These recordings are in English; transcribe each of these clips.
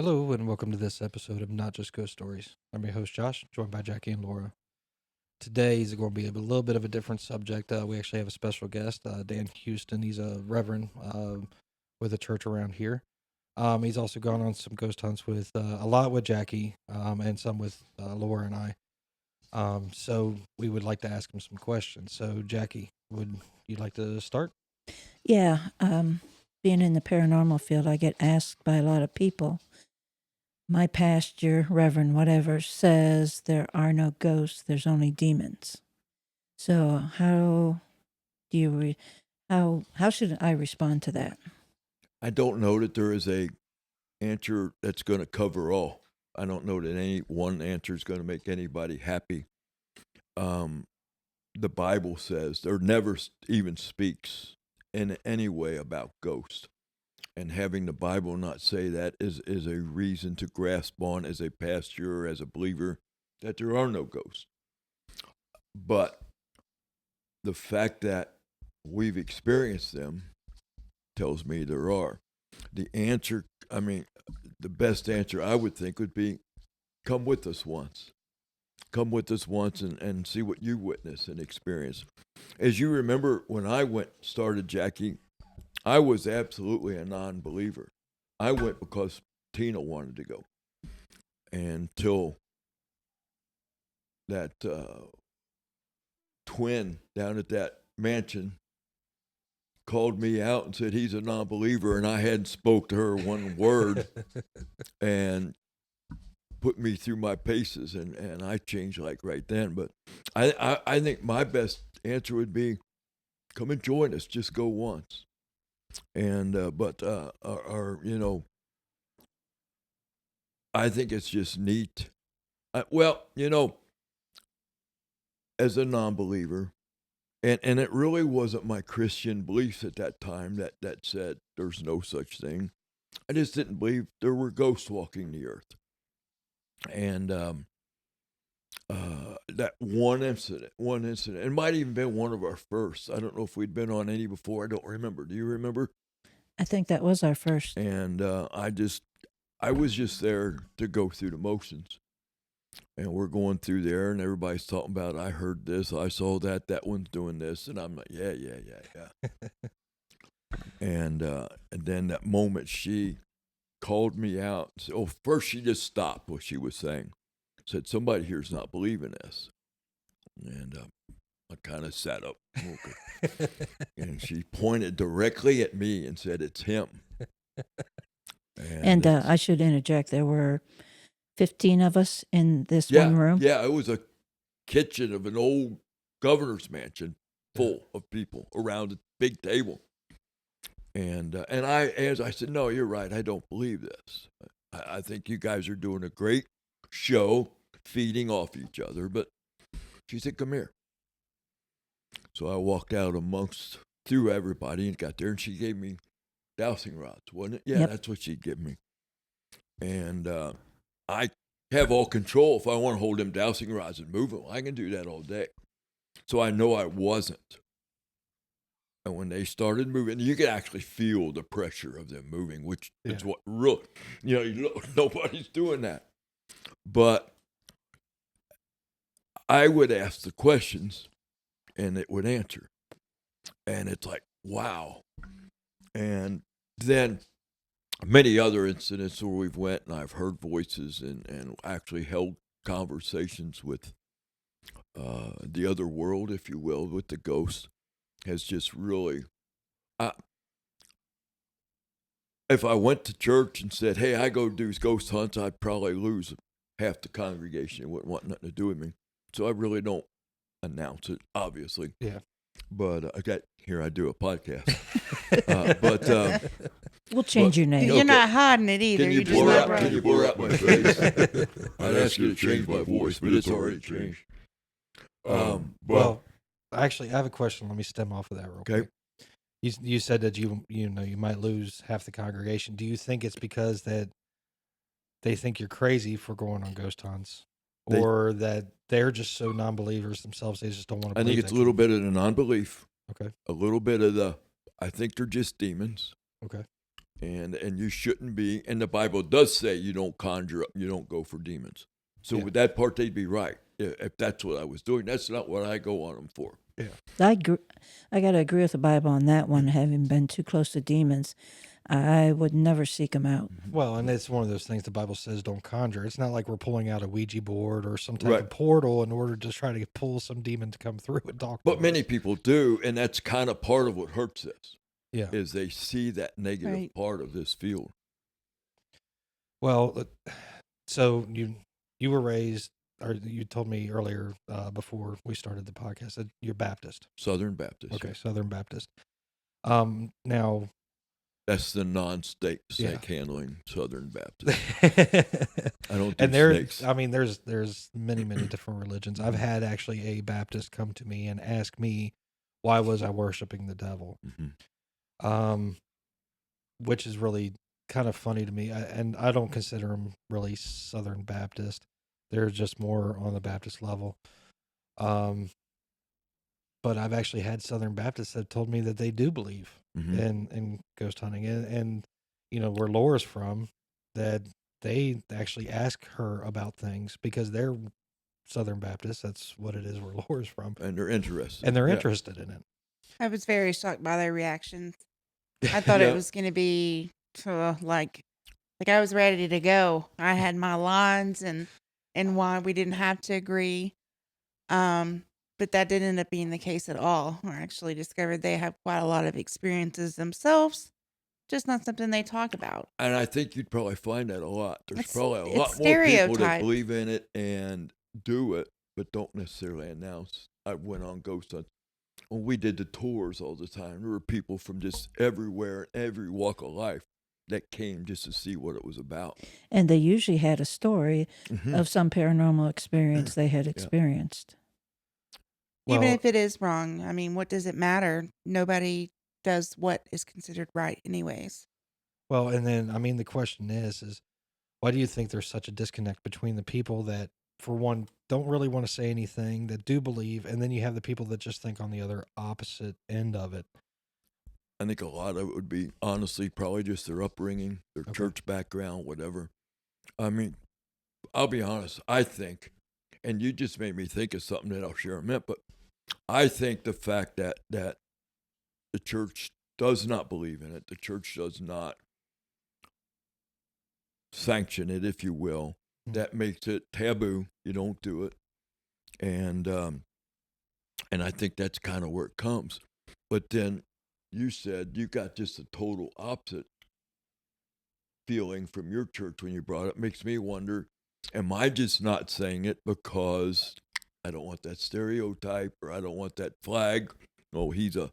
Hello, and welcome to this episode of Not Just Ghost Stories. I'm your host, Josh, joined by Jackie and Laura. Today is going to be a little bit of a different subject. We actually have a special guest, Dan Houston. He's a reverend with a church around here. He's also gone on some ghost hunts with a lot with Jackie and some with Laura and I. So we would like to ask him some questions. So, Jackie, would you like to start? Yeah, being in the paranormal field, I get asked by a lot of people. My pastor, Reverend whatever, says there are no ghosts, there's only demons. So how do you how should I respond to that? I don't know that there is a answer that's going to cover all. I don't know that any one answer is going to make anybody happy. The Bible says there never even speaks in any way about ghosts. And having the Bible not say that is a reason to grasp on as a pastor or as a believer that there are no ghosts. But the fact that we've experienced them tells me there are. The answer, the best answer I would think would be come with us once. Come with us once and see what you witness and experience. As you remember, when I started Jackie, I was absolutely a non-believer. I went because Tina wanted to go. Until that twin down at that mansion called me out and said he's a non-believer, and I hadn't spoke to her one word and put me through my paces, and I changed like right then. But I think my best answer would be come and join us, just go once. And I think it's just neat. As a non-believer, and it really wasn't my Christian beliefs at that time that said there's no such thing. I just didn't believe there were ghosts walking the earth. And that one incident, it might even been one of our first. I don't know if we'd been on any before. I don't remember. Do you remember? I think that was our first. And I was just there to go through the motions. And we're going through there, and everybody's talking about, I heard this, I saw that one's doing this. And I'm like, yeah. And then that moment she called me out. So first she just stopped what she was saying. Said, somebody here's not believing this. And I kind of sat up. Okay. And she pointed directly at me and said, it's him. And I should interject, there were 15 of us in this one room. Yeah, it was a kitchen of an old governor's mansion full of people around a big table. And as I said, no, you're right. I don't believe this. I think you guys are doing a great show, feeding off each other. But she said, come here. So I walked out through everybody and got there, and she gave me dowsing rods, wasn't it? Yeah, Yep. That's what she gave me. And I have all control. If I want to hold them dowsing rods and move them, I can do that all day. So I know I wasn't. And when they started moving, you could actually feel the pressure of them moving, which is what really, nobody's doing that. But I would ask the questions and it would answer. And it's like, wow. And then many other incidents where we've went and I've heard voices and actually held conversations with the other world, if you will, with the ghosts, has just really... if I went to church and said, hey, I go do ghost hunts, I'd probably lose half the congregation. It wouldn't want nothing to do with me. So I really don't announce it, obviously. Yeah. But I do a podcast. We'll change your name. You're not hiding it either. Can you blur out my face? I'd ask you to change my voice, but it's already changed. Well, actually, I have a question. Let me stem off of that real Okay. quick. You said that you might lose half the congregation. Do you think it's because that they think you're crazy for going on ghost hunts, or that they're just so non-believers themselves they just don't want to? I think it's a little bit of the non-belief. Okay. A little bit of I think they're just demons. Okay. and you shouldn't be. And the Bible does say you don't conjure up, you don't go for demons. So Yeah. with that part, they'd be right. If that's what I was doing, that's not what I go on them for. Yeah. I got to agree with the Bible on that one. Having been too close to demons, I would never seek them out. Well, and it's one of those things the Bible says don't conjure. It's not like we're pulling out a Ouija board or some type Right. of portal in order to try to pull some demon to come through and talk to But many us. people do, and that's kind of part of what hurts us, Yeah. is they see that negative Right. part of this field. Well, so you were raised, or you told me earlier before we started the podcast that you're Baptist. Southern Baptist. Okay, yeah. Southern Baptist. Now, That's the non-steak Yeah. handling Southern Baptist. I don't do and there, snakes. I mean, there's many different religions. I've had actually a Baptist come to me and ask me why was I worshiping the devil, Mhm. which is really kind of funny to me. And I don't consider them really Southern Baptist. They're just more on the Baptist level. But I've actually had Southern Baptists that told me that they do believe Mhm. in ghost hunting, and you know where Laura's from, that they actually ask her about things because they're Southern Baptists. That's what it is where Laura's from, And they're interested. and they're Yeah. interested in it. I was very shocked by their reaction. I thought Yeah. it was going to be like I was ready to go. I had my lines and why we didn't have to agree. But that didn't end up being the case at all. I actually discovered they have quite a lot of experiences themselves, just not something they talk about. And I think you'd probably find that a lot. There's It's- probably a it's lot more people that stereotyped. believe in it and do it, but don't necessarily announce. I went on ghost hunts. When we did the tours all the time, there were people from just everywhere, every walk of life that came just to see what it was about. And they usually had a story Mhm. of some paranormal experience they had experienced. Even Well, if it is wrong, I mean, what does it matter? Nobody does what is considered right, anyways. well, and then I mean the question is why do you think there's such a disconnect between the people that, for one, don't really want to say anything, that do believe, and then you have the people that just think on the other opposite end of it? I think a lot of it would be, honestly, probably just their upbringing, their Okay. church background, whatever. I mean, I'll be honest, I think, and you just made me think of something that I'll share in a minute, but I think the fact that the church does not believe in it, the church does not sanction it, if you will, that makes it taboo. You don't do it. And I think that's kind of where it comes. But then you said you got just a total opposite feeling from your church when you brought it. Makes me wonder, am I just not saying it because I don't want that stereotype or I don't want that flag? Oh, he's a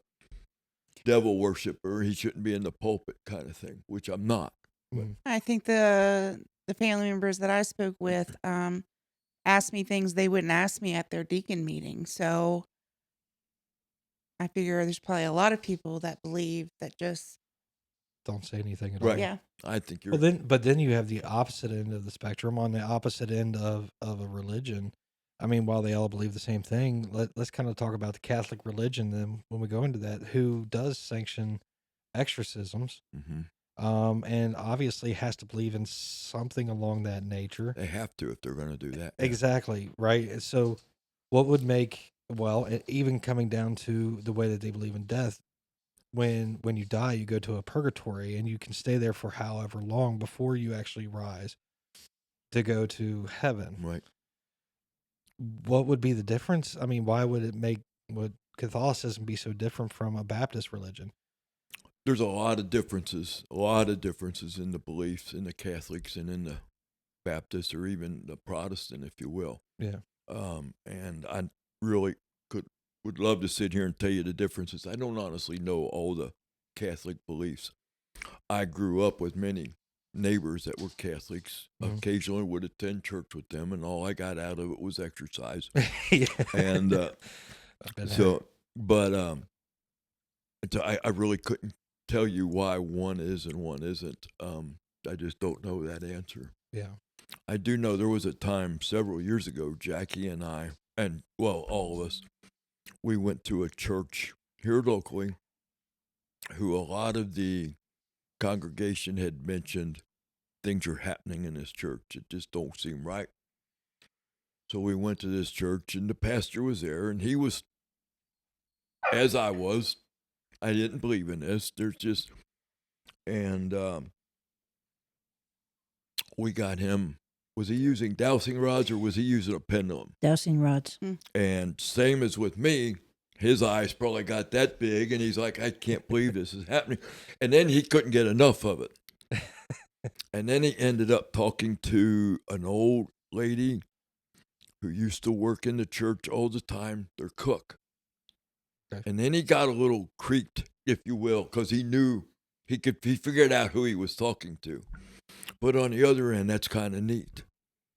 devil worshiper. He shouldn't be in the pulpit kind of thing, which I'm not. Mm. I think the family members that I spoke with asked me things they wouldn't ask me at their deacon meeting. So I figure there's probably a lot of people that believe that just Don't say anything at Right. all. yeah. I think you're But then you have the opposite end of the spectrum. On the opposite end of a religion, I mean, while they all believe the same thing, let's kind of talk about the Catholic religion. Then, when we go into that, who does sanction exorcisms, Mhm. and obviously has to believe in something along that nature. They have to if they're going to do that. Yeah. Exactly, right. And so, what would make, well, even coming down to the way that they believe in death, when you die, you go to a purgatory and you can stay there for however long before you actually rise to go to heaven. Right. What would be the difference? I mean, why would Catholicism be so different from a Baptist religion? There's a lot of differences in the beliefs in the Catholics and in the Baptists or even the Protestant, if you will. Yeah. And I really would love to sit here and tell you the differences. I don't honestly know all the Catholic beliefs. I grew up with many neighbors that were Catholics. Mhm. Occasionally would attend church with them, and all I got out of it was exercise. Yeah. And I've been there. so I really couldn't tell you why one is and one isn't. I just don't know that answer. Yeah. I do know there was a time several years ago, Jackie and I, and well, all of us, we went to a church here locally who a lot of the congregation had mentioned things are happening in this church. It just don't seem right. So we went to this church, and the pastor was there, and he was, as I was. I didn't believe in this. And we got him. Was he using dowsing rods or was he using a pendulum? Dowsing rods. And same as with me, his eyes probably got that big, and he's like, I can't believe this is happening. And then he couldn't get enough of it. And then he ended up talking to an old lady who used to work in the church all the time, their cook. Okay. And then he got a little creeped, if you will, because he knew he figured out who he was talking to. But on the other end, that's kind of neat.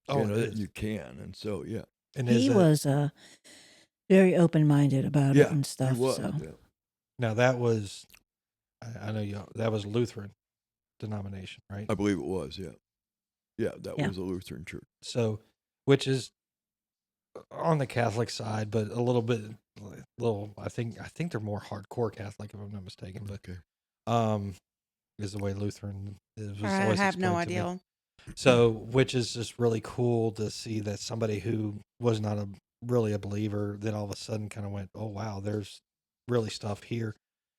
Oh, that you can. And so, yeah. And he was very open-minded about it and stuff. He was, so. yeah. Now that was, I know that was Lutheran denomination, right? I believe it was, yeah. Yeah, that was a Lutheran church. So, which is on the Catholic side, but a little bit, I think they're more hardcore Catholic, if I'm not mistaken. But is the way Lutheran is. I have no idea. So, which is just really cool to see that somebody who was not really a believer, then all of a sudden kind of went, oh wow, there's really stuff here,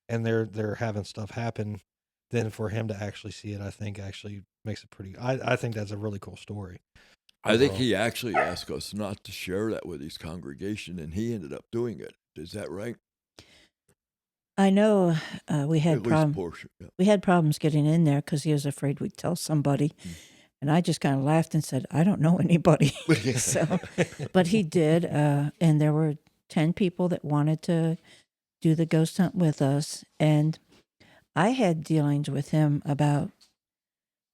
and they're having stuff happen. Then for him to actually see it, I think actually makes it pretty. I think that's a really cool story. I think he actually asked us not to share that with his congregation, and he ended up doing it. Is that right? I know we had problems. Yeah. We had problems getting in there because he was afraid we'd tell somebody, and I just kind of laughed and said, "I don't know anybody." So, but he did, and there were 10 people that wanted to do the ghost hunt with us, and I had dealings with him about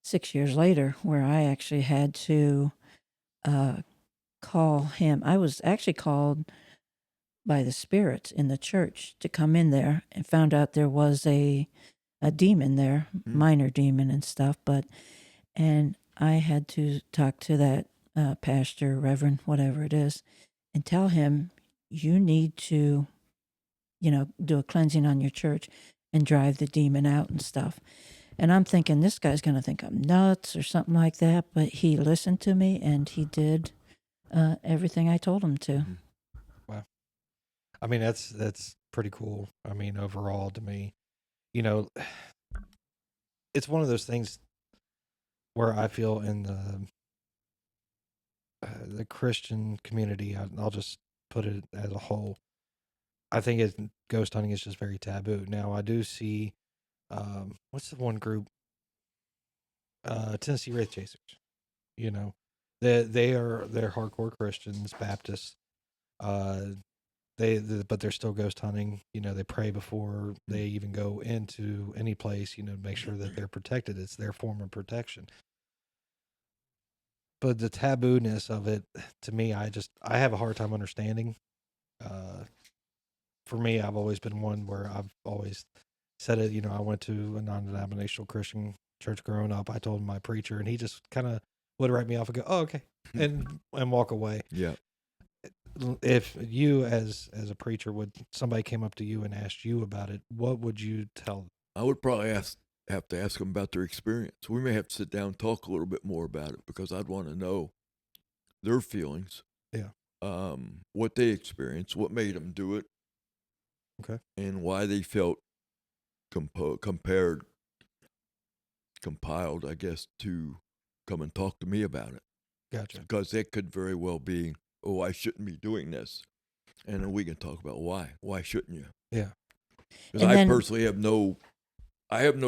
6 years later, where I actually had to call him. I was actually called by the spirits in the church to come in there, and found out there was a demon there, minor demon and stuff. And I had to talk to that pastor, reverend, whatever it is, and tell him, you need to, do a cleansing on your church and drive the demon out and stuff. And I'm thinking, this guy's going to think I'm nuts or something like that. But he listened to me, and he did everything I told him to. Wow. I mean, that's pretty cool. I mean, overall to me, it's one of those things where I feel in the Christian community, I'll just put it as a whole, I think ghost hunting is just very taboo. Now, I do see, what's the one group? Tennessee Wraith Chasers. They're hardcore Christians, Baptists. But they're still ghost hunting. They pray before they even go into any place. To make sure that they're protected. It's their form of protection. But the taboo-ness of it, to me, I have a hard time understanding. For me, I've always been one where I've always said it. I went to a non-denominational Christian church growing up. I told my preacher, and he just kind of would write me off and go, "Oh, okay," and walk away. Yeah. If you, as a preacher, somebody came up to you and asked you about it, what would you tell them? I would probably have to ask them about their experience. We may have to sit down and talk a little bit more about it, because I'd want to know their feelings. Yeah. What they experienced, what made them do it. Okay. And why they felt compiled, I guess, to come and talk to me about it. Gotcha. Because it could very well be, oh, I shouldn't be doing this. And then we can talk about why. Why shouldn't you? Yeah. Because I personally have no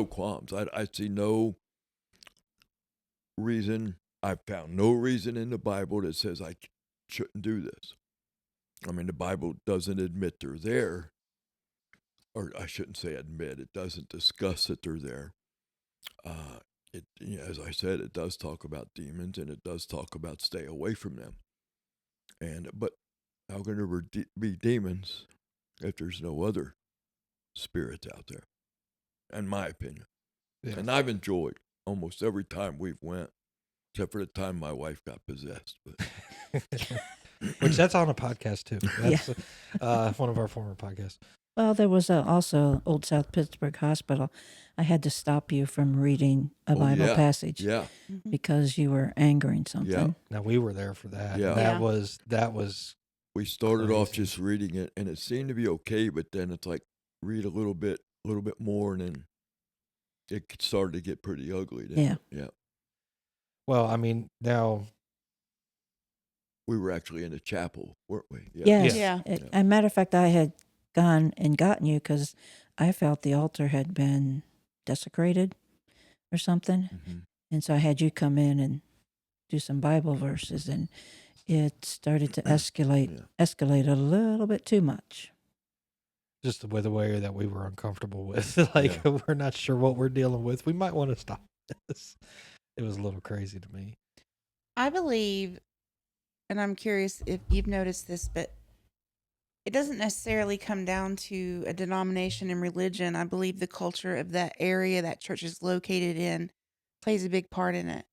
qualms. I see no reason. I've found no reason in the Bible that says I shouldn't do this. I mean, the Bible doesn't admit they're there. Or I shouldn't say admit. It doesn't discuss that they're there. As I said, it does talk about demons, and it does talk about stay away from them. But how can there be demons if there's no other spirits out there? In my opinion. Yeah. And I've enjoyed almost every time we've went, except for the time my wife got possessed. Which that's on a podcast too. That's one of our former podcasts. Well, there was also Old South Pittsburgh Hospital. I had to stop you from reading a Oh, Bible yeah. passage Yeah. Mhm. because you were angering something. Now we were there for that. Yeah. And that Yeah. was We started off crazy. just reading it, and it seemed to be okay, but then it's like read a little bit more, and then it started to get pretty ugly. Then, Yeah. yeah. well, I mean, now We were actually in the chapel, weren't we? Yeah. Yes. Yeah. A matter of fact, I had gone and gotten you because I felt the altar had been desecrated or something. Mm-hmm. And so I had you come in and do some Bible verses, and it started to escalate a little bit too much. just with the way that we were uncomfortable with, like we're not sure what we're dealing with. We might want to stop this. It was a little crazy to me. I believe, and I'm curious if you've noticed this, but it doesn't necessarily come down to a denomination and religion. I believe the culture of that area that church is located in plays a big part in it.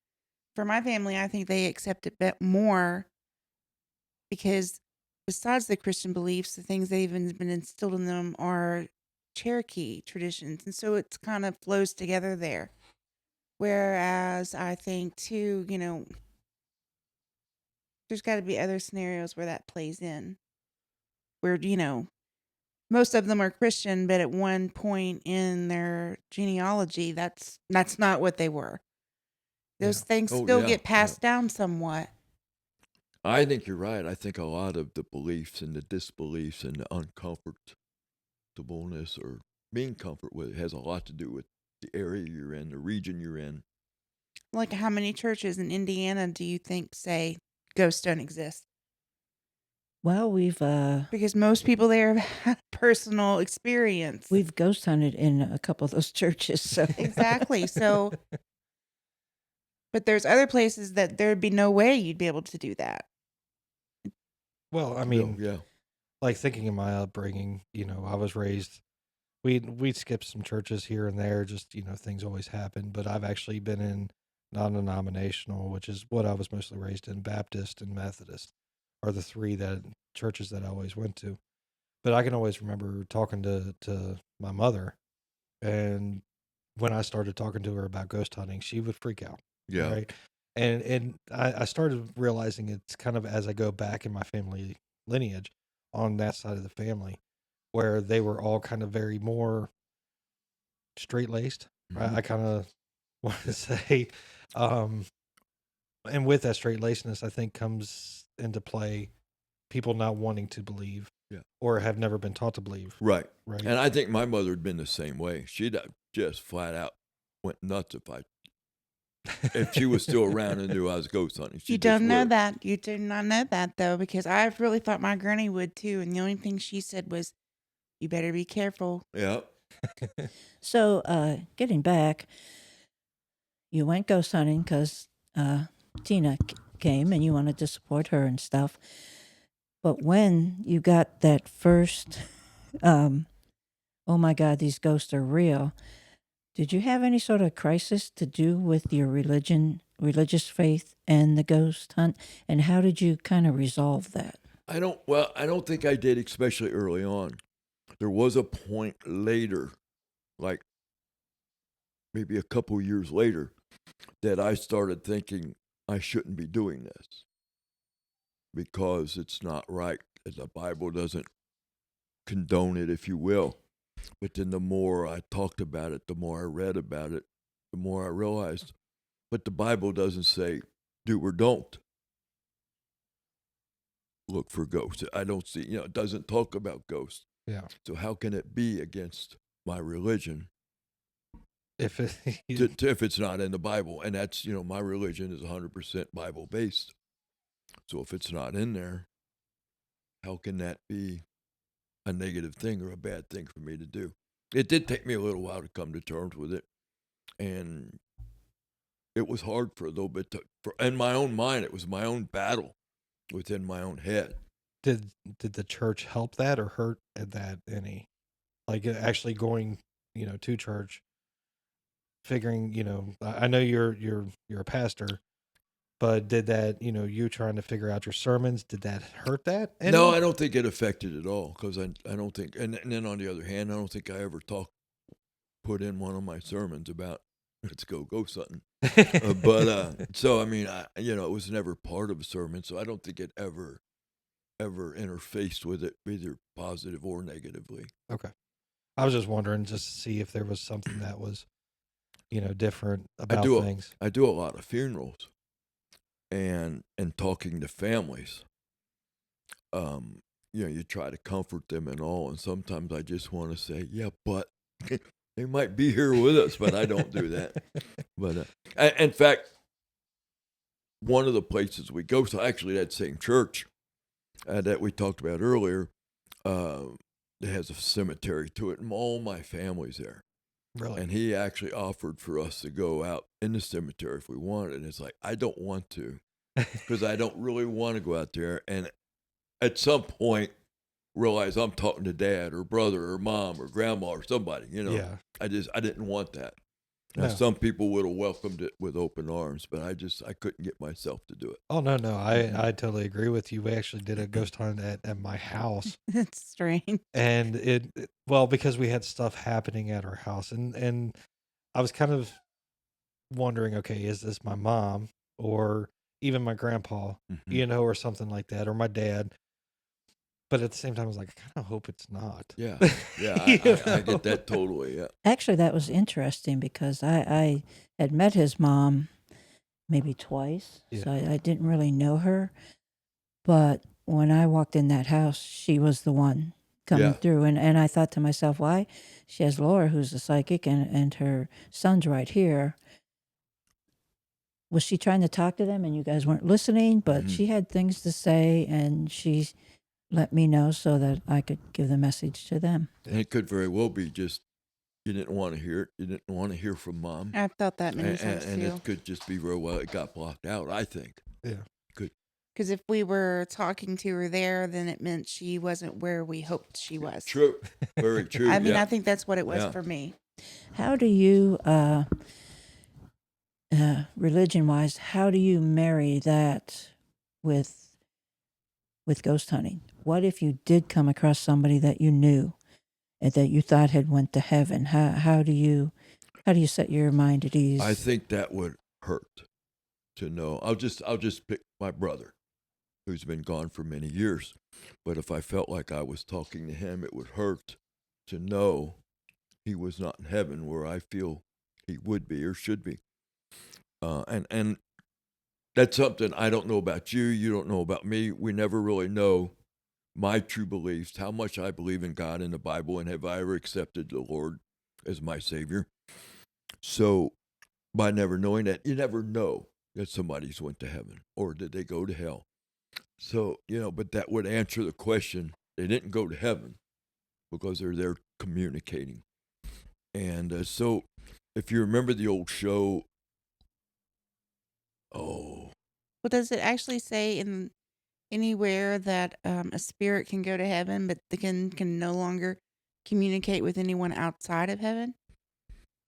For my family, I think they accept it more because besides the Christian beliefs, the things that even been instilled in them are Cherokee traditions. And so it kind of flows together there. Whereas I think too, there's got to be other scenarios where that plays in, where, most of them are Christian, but at one point in their genealogy, that's not what they were. Those Yeah. things Oh, still yeah, get passed down somewhat. I think you're right. I think a lot of the beliefs and the disbeliefs and the uncomfortableness or being comfort with it has a lot to do with the area you're in, the region you're in. Like, how many churches in Indiana do you think say ghosts don't exist? Well, Because most people there have had personal experience. we've ghost hunted in a couple of those churches. So Exactly. So, but there's other places that there'd be no way you'd be able to do that. Well, I mean, yeah. like thinking of my upbringing, I was raised. We'd skip some churches here and there, just things always happen. But I've actually been in non-denominational, which is what I was mostly raised in. Baptist and Methodist are the three churches that I always went to. But I can always remember talking to my mother, and when I started talking to her about ghost hunting, she would freak out. Yeah. Right. And I started realizing it's kind of as I go back in my family lineage on that side of the family, where they were all kind of very more straight laced. Mhm. I kind of want to say, um, and with that straight lacedness, I think comes into play people not wanting to believe, Yeah. or have never been taught to believe. Right. Right. And I think my mother had been the same way. She'd just flat out went nuts if she was still around and knew I was ghost hunting. You don't know that. You do not know that, though, because I've really thought my granny would too. And the only thing she said was, you better be careful. Yeah. So, getting back, you went ghost hunting because Tina came and you wanted to support her and stuff. But when you got that first, oh my God, these ghosts are real, did you have any sort of crisis to do with your religious faith and the ghost hunt? And how did you kind of resolve that? I don't think I did, especially early on. There was a point later, like maybe a couple years later, that I started thinking I shouldn't be doing this because it's not right. The Bible doesn't condone it, if you will. But then the more I talked about it, the more I read about it, the more I realized, but the Bible doesn't say do or don't look for ghosts. I don't see, it doesn't talk about ghosts. Yeah. So how can it be against my religion If it, if it's not in the Bible? And that's, my religion is 100% Bible based. So if it's not in there, how can that be a negative thing or a bad thing for me to do? It did take me a little while to come to terms with it. And it was hard for a little bit in my own mind. It was my own battle within my own head. did the church help that or hurt at that any? Like actually going, to church, figuring, I know you're a pastor, But did that, you trying to figure out your sermons, did that hurt that any? No, I don't think it affected at all because I don't think, and then on the other hand, I don't think I ever put in one of my sermons about let's go something. So I mean, it was never part of a sermon, so I don't think it ever interfaced with it, either positive or negatively. Okay. I was just wondering just to see if there was something that was, different about things. I do a lot of funerals and talking to families. You try to comfort them and all, and sometimes I just want to say, yeah, but they might be here with us, but I don't do that. But in fact, one of the places we go, so actually that same church that we talked about earlier, it has a cemetery to it, and all my family's there. Really? And he actually offered for us to go out in the cemetery if we wanted. And it's like, I don't want to because I don't really want to go out there. And at some point, realize I'm talking to dad or brother or mom or grandma or somebody, Yeah. I didn't want that. Now, No. some people would have welcomed it with open arms, but I couldn't get myself to do it. Oh, no. I totally agree with you. We actually did a ghost hunt at my house. It's strange. And well, because we had stuff happening at our house, and I was kind of wondering, okay, is this my mom or even my grandpa, or something like that, or my dad? But at the same time, I was like, I kind of hope it's not. Yeah, I get that totally. Yeah, Actually, that was interesting because I had met his mom maybe twice, Yeah. so I didn't really know her. But when I walked in that house, she was the one coming Yeah. through. And I thought to myself, why? She has Laura, who's a psychic, and her son's right here. Was she trying to talk to them and you guys weren't listening? But she had things to say, and she let me know so that I could give the message to them. and it could very well be just you didn't want to hear it. You didn't want to hear from mom. I've felt that many and, times and too. it could just be very well it got blocked out, I think. Yeah. Because if we were talking to her there, then it meant she wasn't where we hoped she was. True. Very true. I mean, yeah. I think that's what it was Yeah. for me. How do you, religion-wise, how do you marry that with ghost hunting? What if you did come across somebody that you knew and that you thought had went to heaven? How do you set your mind at ease? I think that would hurt to know. I'll just pick my brother, who's been gone for many years. But if I felt like I was talking to him, it would hurt to know he was not in heaven where I feel he would be or should be. And that's something I don't know about you. You don't know about me. We never really know my true beliefs, how much I believe in God and the Bible, and have I ever accepted the Lord as my Savior. So by never knowing that, you never know that somebody's went to heaven or did they go to hell. So, but that would answer the question. They didn't go to heaven because they're there communicating. And so if you remember the old show, Well, does it actually say in anywhere that a spirit can go to heaven, but they can no longer communicate with anyone outside of heaven?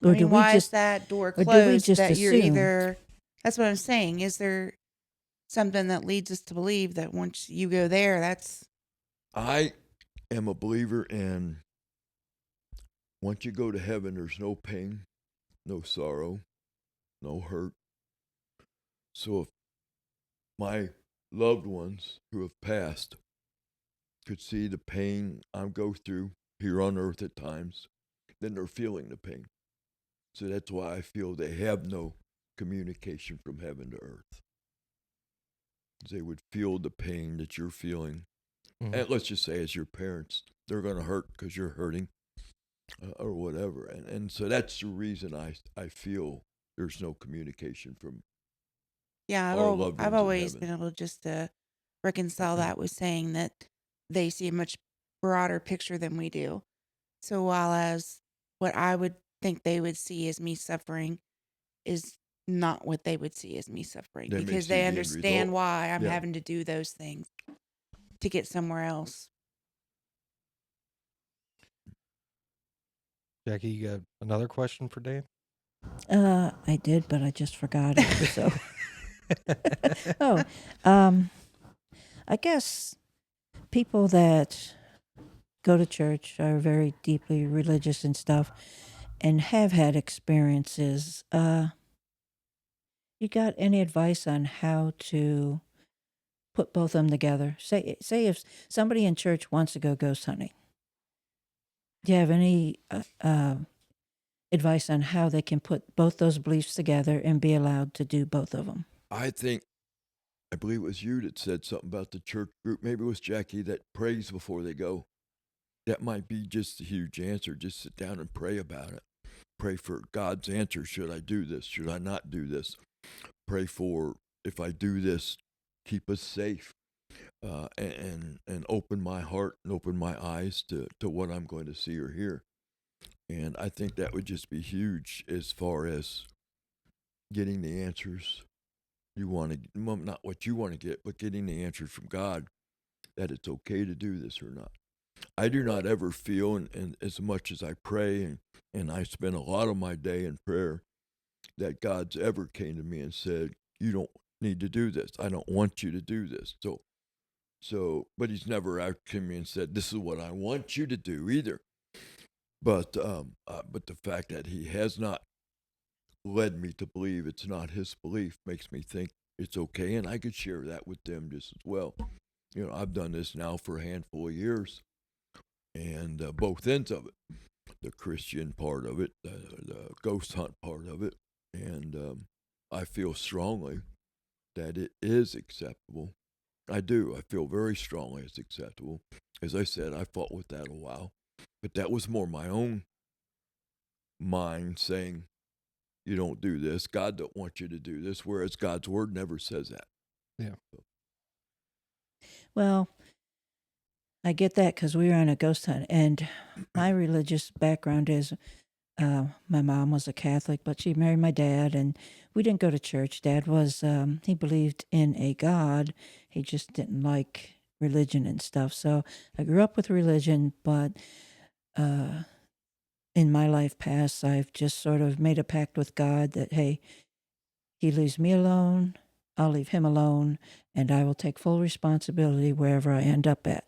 Or I do mean, we why just- is that door or do we closed? just That you're assume? either. That's what I'm saying. Is there something that leads us to believe that once you go there, that's I am a believer in once you go to heaven, there's no pain, no sorrow, no hurt. So if my loved ones who have passed could see the pain I go through here on earth at times, then they're feeling the pain. So that's why I feel they have no communication from heaven to earth. They would feel the pain that you're feeling. And let's just say as your parents, they're going to hurt because you're hurting or whatever. And so that's the reason I feel there's no communication from yeah. our loved I've ones in always heaven. been able just to reconcile that with saying that they see a much broader picture than we do. So while as what I would think they would see as me suffering is not what they would see as me suffering They may because see they the end understand result. why I'm Yeah. having to do those things to get somewhere else. Jackie, you got another question for Dan? I did, but I just forgot it. So Oh, I guess people that go to church are very deeply religious and stuff and have had experiences. You got any advice on how to put both of them together? Say if somebody in church wants to go ghost hunting, do you have any advice on how they can put both those beliefs together and be allowed to do both of them? I believe it was you that said something about the church group. Maybe it was Jackie that prays before they go. That might be just a huge answer. Just sit down and pray about it. Pray for God's answer. Should I do this? Should I not do this? Pray for, if I do this, keep us safe. And open my heart and open my eyes to what I'm going to see or hear. And I think that would just be huge as far as getting the answers you want to, well, not what you want to get, but getting the answers from God that it's okay to do this or not. I do not ever feel, and as much as I pray and I spend a lot of my day in prayer, that God's ever came to me and said, you don't need to do this. I don't want you to do this. So, but he's never out to me and said, this is what I want you to do either. But the fact that he has not led me to believe it's not his belief makes me think it's okay, and I could share that with them just as well. You know, I've done this now for a handful of years, and both ends of it, the Christian part of it, the ghost hunt part of it, and I feel strongly that it is acceptable. I do. I feel very strongly it's acceptable. As I said, I fought with that a while, but that was more my own mind saying, you don't do this. God don't want you to do this, whereas God's word never says that. Yeah. Well, I get that because we were on a ghost hunt, and my religious background is my mom was a Catholic, but she married my dad, and we didn't go to church. Dad was, he believed in a God. He just didn't like religion and stuff. So I grew up with religion, but in my life past, I've just sort of made a pact with God that, hey, he leaves me alone, I'll leave him alone, and I will take full responsibility wherever I end up at.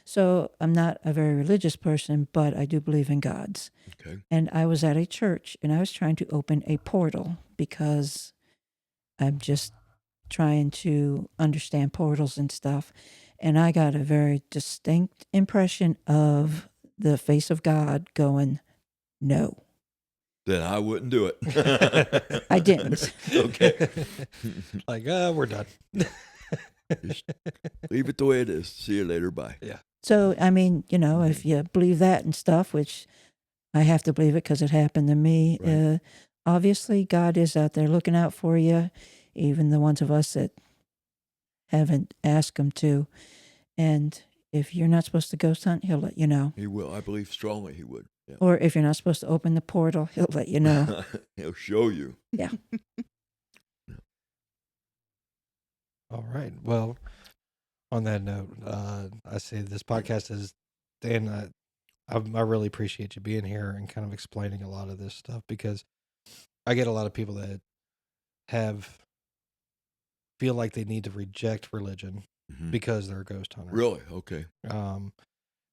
So I'm not a very religious person, but I do believe in gods. Okay. And I was at a church and I was trying to open a portal because I'm just trying to understand portals and stuff. And I got a very distinct impression of the face of God going, no. Then I wouldn't do it. I didn't. Okay. Like, we're done. Just leave it the way it is. See you later. Bye. Yeah. So, I mean, you know, if you believe that and stuff, which I have to believe it because it happened to me, Right. obviously God is out there looking out for you, even the ones of us that haven't asked him to. And if you're not supposed to ghost hunt, he'll let you know. He will. I believe strongly he would. Yeah. Or if you're not supposed to open the portal, he'll let you know. He'll show you. Yeah. All right. Well, on that note, I say this podcast is, Dan, I really appreciate you being here and kind of explaining a lot of this stuff, because I get a lot of people that feel like they need to reject religion Mhm. because they're a ghost hunter. Really? Okay.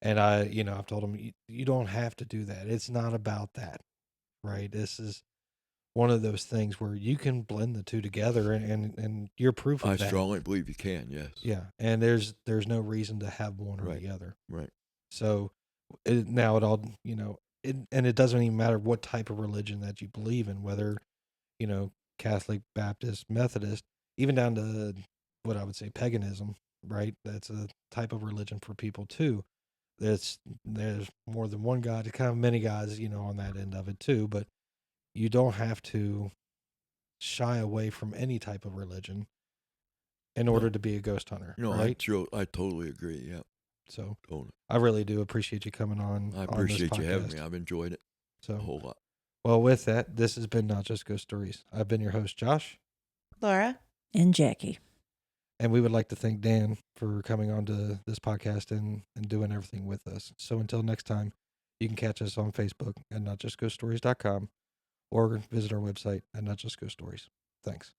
And I've told them, you don't have to do that. It's not about that, right? This is one of those things where you can blend the two together, and you're proof of I that. strongly believe you can. Yes. Yeah, and there's no reason to have one or Right. the other. Right. So now it all, and it doesn't even matter what type of religion that you believe in, whether, Catholic, Baptist, Methodist, even down to what I would say paganism, right? That's a type of religion for people too. There's more than one God, kind of many gods, on that end of it too, but you don't have to shy away from any type of religion in order to be a ghost hunter, No, right? I totally agree. Yeah. So Totally. I really do appreciate you coming on. I on this appreciate you having podcast. me. I've enjoyed it a So, whole lot. well, with that, this has been Not Just Ghost Stories. I've been your host, Josh, Laura? And Jackie. and we would like to thank Dan for coming on to this podcast and doing everything with us. So until next time, you can catch us on Facebook at notjustghoststories.com or visit our website at notjustghoststories. Thanks.